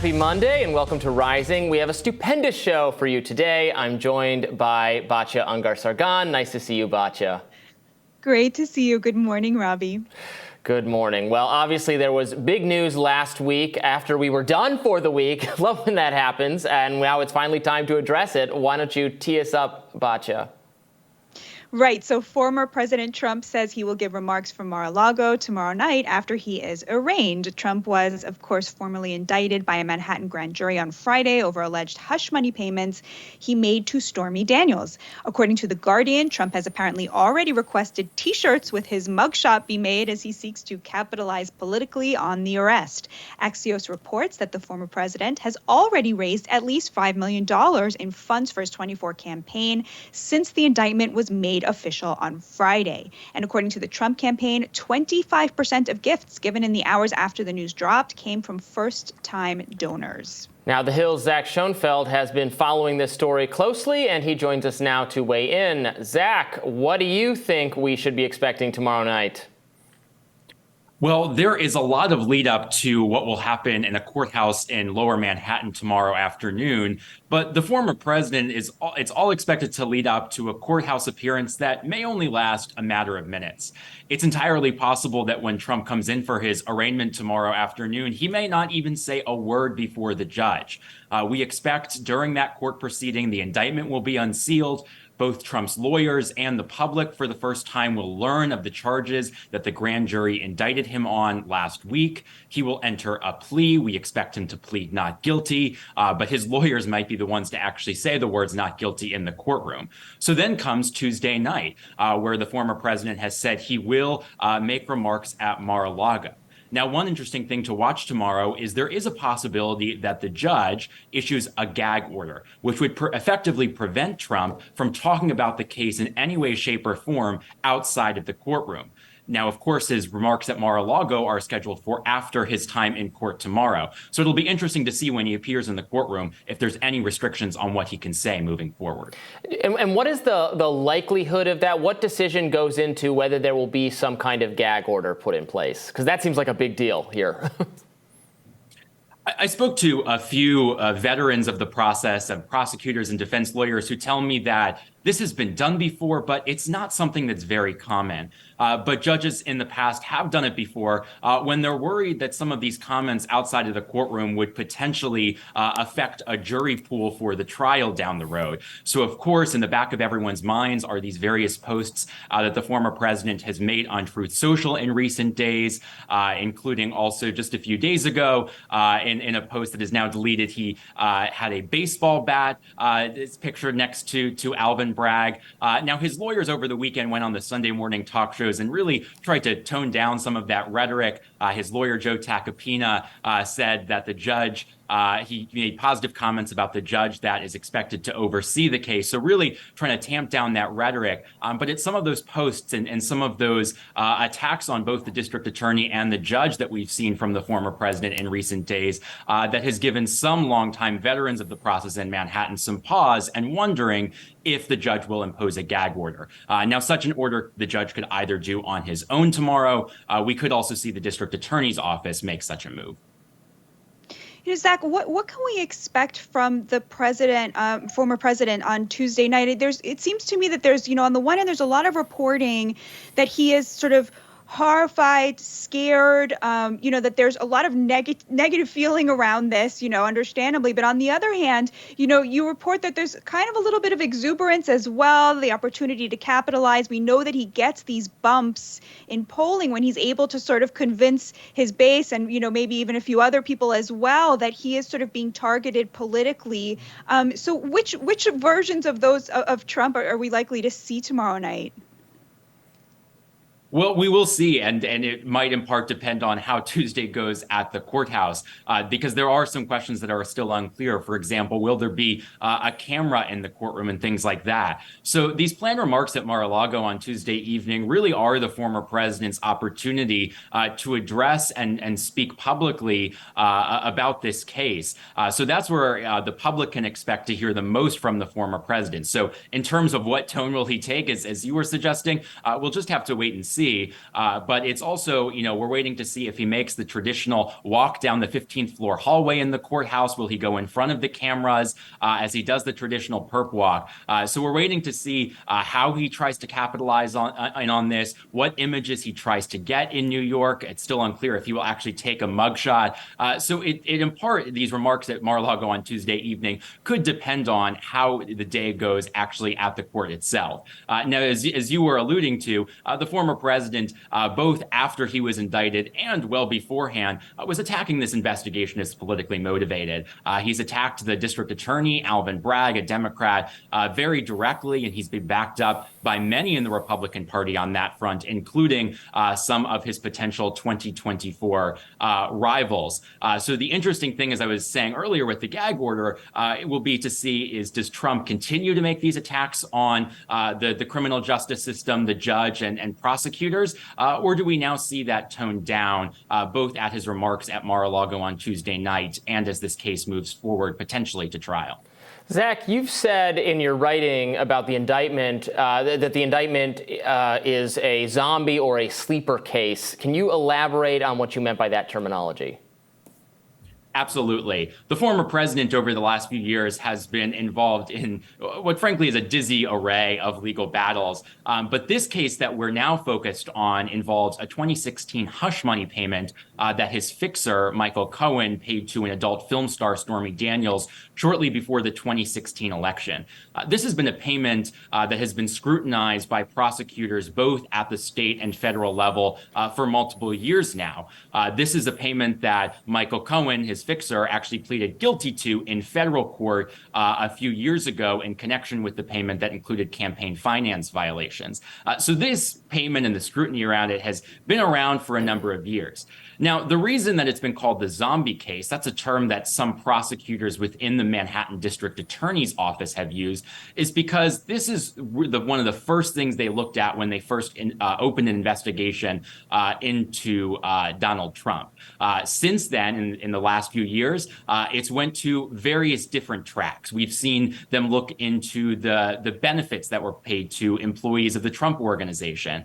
Happy Monday and welcome to Rising. We have a stupendous show for you today. I'm joined by Batya Ungar-Sargon. Nice to see you, Batya. Great to see you. Good morning, Robby. Good morning. Well, obviously there was big news last week after we were done for the week. Love when that happens. And now it's finally time to address it. Why don't you tee us up, Batya? Right. So former President Trump says he will give remarks from Mar-a-Lago tomorrow night after he is arraigned. Trump was, of course, formally indicted by a Manhattan grand jury on Friday over alleged hush money payments he made to Stormy Daniels. According to The Guardian, Trump has apparently already requested T-shirts with his mugshot be made as he seeks to capitalize politically on the arrest. Axios reports that the former president has already raised at least $5 million in funds for his 24 campaign since the indictment was made official on Friday. And according to the Trump campaign, 25% of gifts given in the hours after the news dropped came from first-time donors. Now, The Hill's Zach Schonfeld has been following this story closely, and he joins us now to weigh in. Zach, what do you think we should be expecting tomorrow night? Well, there is a lot of lead up to what will happen in a courthouse in Lower Manhattan tomorrow afternoon. But the former president it's all expected to lead up to a courthouse appearance that may only last a matter of minutes. It's entirely possible that when Trump comes in for his arraignment tomorrow afternoon, he may not even say a word before the judge. We expect during that court proceeding, the indictment will be unsealed. Both Trump's lawyers and the public for the first time will learn of the charges that the grand jury indicted him on last week. He will enter a plea. We expect him to plead not guilty, but his lawyers might be the ones to actually say the words not guilty in the courtroom. So then comes Tuesday night, where the former president has said he will make remarks at Mar-a-Lago. Now, one interesting thing to watch tomorrow is there is a possibility that the judge issues a gag order, which would effectively prevent Trump from talking about the case in any way, shape, or form outside of the courtroom. Now, of course, his remarks at Mar-a-Lago are scheduled for after his time in court tomorrow. So it'll be interesting to see when he appears in the courtroom if there's any restrictions on what he can say moving forward. And what is the likelihood of that? What decision goes into whether there will be some kind of gag order put in place? Because that seems like a big deal here. I spoke to a few veterans of the process, of prosecutors and defense lawyers who tell me that this has been done before, but it's not something that's very common. But judges in the past have done it before when they're worried that some of these comments outside of the courtroom would potentially affect a jury pool for the trial down the road. So, of course, in the back of everyone's minds are these various posts that the former president has made on Truth Social in recent days, including also just a few days ago in a post that is now deleted. He had a baseball bat. It's pictured next to Alvin Bragg. Now, his lawyers over the weekend went on the Sunday morning talk shows and really tried to tone down some of that rhetoric. His lawyer, Joe Tacopina, said that the judge, he made positive comments about the judge that is expected to oversee the case. So really trying to tamp down that rhetoric. But it's some of those posts and some of those attacks on both the district attorney and the judge that we've seen from the former president in recent days that has given some longtime veterans of the process in Manhattan some pause and wondering if the judge will impose a gag order. Now, such an order the judge could either do on his own tomorrow. We could also see the district attorney's office make such a move. You know, Zach, what can we expect from the president, former president, on Tuesday night? It seems to me that there's, on the one hand, there's a lot of reporting that he is sort of horrified, scared, that there's a lot of negative feeling around this, understandably. But on the other hand, you report that there's kind of a little bit of exuberance as well, the opportunity to capitalize. We know that he gets these bumps in polling when he's able to sort of convince his base and, maybe even a few other people as well that he is sort of being targeted politically. So which versions of those of Trump are we likely to see tomorrow night? Well, we will see, and it might in part depend on how Tuesday goes at the courthouse, because there are some questions that are still unclear. For example, will there be a camera in the courtroom and things like that? So these planned remarks at Mar-a-Lago on Tuesday evening really are the former president's opportunity to address and speak publicly about this case. So that's where the public can expect to hear the most from the former president. So in terms of what tone will he take, as you were suggesting, we'll just have to wait and see. see. But it's also, we're waiting to see if he makes the traditional walk down the 15th floor hallway in the courthouse. Will he go in front of the cameras as he does the traditional perp walk? So we're waiting to see how he tries to capitalize on this, what images he tries to get in New York. It's still unclear if he will actually take a mugshot. So in part, these remarks at Mar-a-Lago on Tuesday evening could depend on how the day goes actually at the court itself. Now, as you were alluding to, the former president, both after he was indicted and well beforehand, was attacking this investigation as politically motivated. He's attacked the district attorney, Alvin Bragg, a Democrat, very directly, and he's been backed up by many in the Republican Party on that front, including some of his potential 2024 rivals. So the interesting thing, as I was saying earlier with the gag order, it will be to see is, does Trump continue to make these attacks on the criminal justice system, the judge and prosecutors, or do we now see that toned down both at his remarks at Mar-a-Lago on Tuesday night and as this case moves forward potentially to trial? Zach, you've said in your writing about the indictment that the indictment is a zombie or a sleeper case. Can you elaborate on what you meant by that terminology? Absolutely. The former president over the last few years has been involved in what frankly is a dizzy array of legal battles. But this case that we're now focused on involves a 2016 hush money payment that his fixer, Michael Cohen, paid to an adult film star, Stormy Daniels, shortly before the 2016 election. This has been a payment that has been scrutinized by prosecutors both at the state and federal level for multiple years now. This is a payment that Michael Cohen, his fixer, actually pleaded guilty to in federal court a few years ago in connection with the payment that included campaign finance violations. So this payment and the scrutiny around it has been around for a number of years. Now, the reason that it's been called the zombie case, that's a term that some prosecutors within the Manhattan District Attorney's Office have used, is because this is one of the first things they looked at when they first opened an investigation into Donald Trump. Since then, in the last few years, it's went to various different tracks. We've seen them look into the benefits that were paid to employees of the Trump Organization.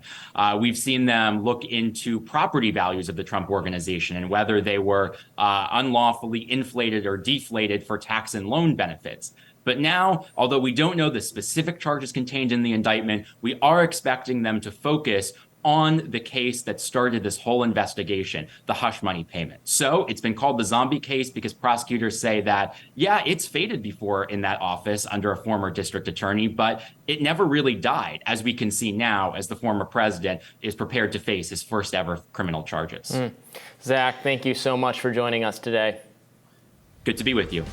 We've seen them look into property values of the Trump Organization and whether they were unlawfully inflated or deflated for tax and loan benefits. But now, although we don't know the specific charges contained in the indictment, we are expecting them to focus on the case that started this whole investigation, the hush money payment. So it's been called the zombie case because prosecutors say that, yeah, it's faded before in that office under a former district attorney, but it never really died, as we can see now as the former president is prepared to face his first ever criminal charges. Zach, thank you so much for joining us today. Good to be with you.